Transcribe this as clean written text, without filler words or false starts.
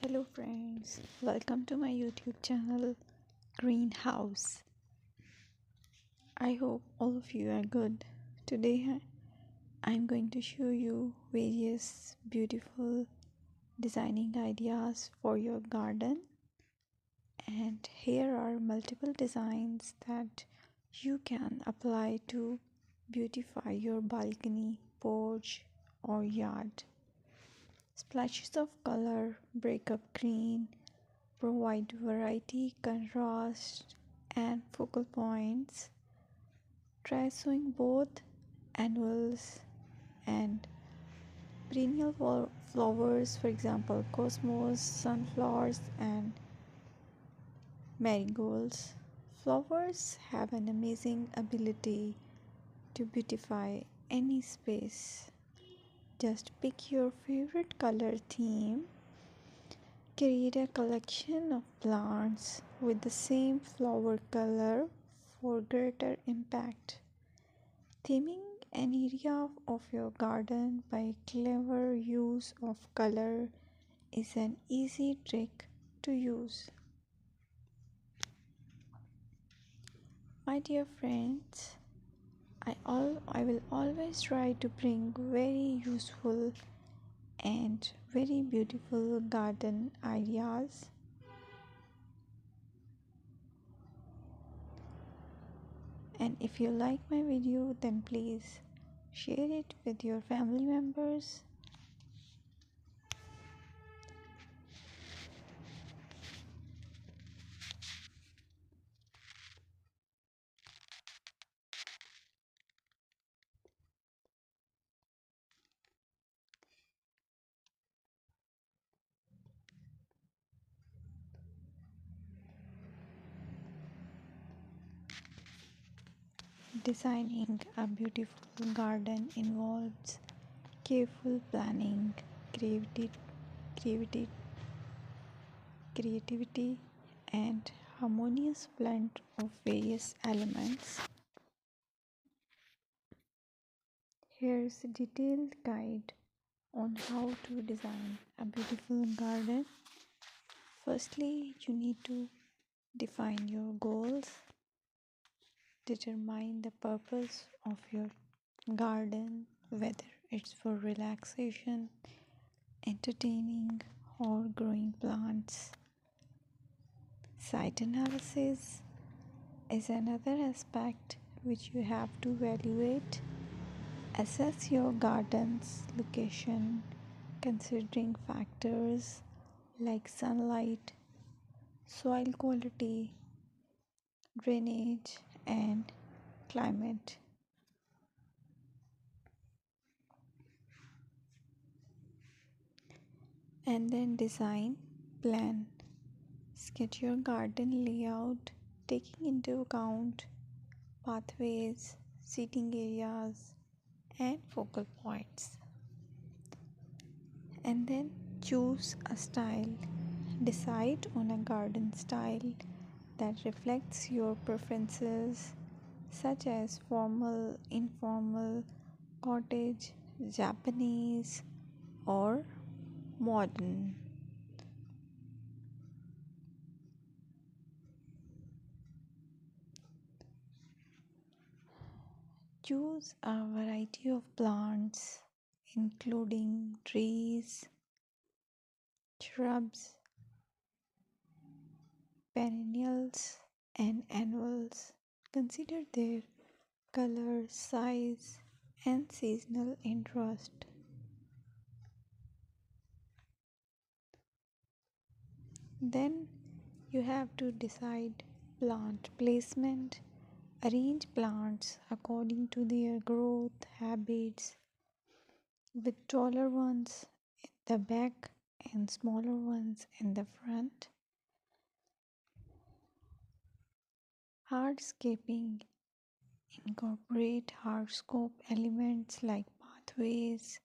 Hello friends, welcome to my YouTube channel Greenhouse. I hope all of you are good. Today I'm going to show you various beautiful designing ideas for your garden, and here are multiple designs that you can apply to beautify your balcony, porch or yard. Splashes of color break up green, provide variety, contrast, and focal points. Try sowing both annuals and perennial flowers, for example, cosmos, sunflowers, and marigolds. Flowers have an amazing ability to beautify any space. Just pick your favorite color theme. Create a collection of plants with the same flower color for greater impact. Theming an area of your garden by clever use of color is an easy trick to use. My dear friends, I will always try to bring very useful and very beautiful garden ideas. And if you like my video, then please share it with your family members. Designing a beautiful garden involves careful planning, creativity, creativity, creativity, and harmonious blend of various elements. Here's a detailed guide on how to design a beautiful garden. Firstly, you need to define your goals, determine the purpose of your garden, whether it's for relaxation, entertaining, or growing plants. Site analysis is another aspect which you have to evaluate. Assess your garden's location considering factors like sunlight, soil quality, drainage, and climate. And then design, plan, sketch your garden layout taking into account pathways, seating areas, and focal points. And then choose a style. Decide on a garden style that reflects your preferences, such as formal, informal, cottage, Japanese, or modern. Choose a variety of plants, including trees, shrubs, perennials, and annuals. Consider their color, size, and seasonal interest. Then you have to decide plant placement. Arrange plants according to their growth habits, with taller ones in the back and smaller ones in the front. Hardscaping: incorporate hardscape elements like pathways,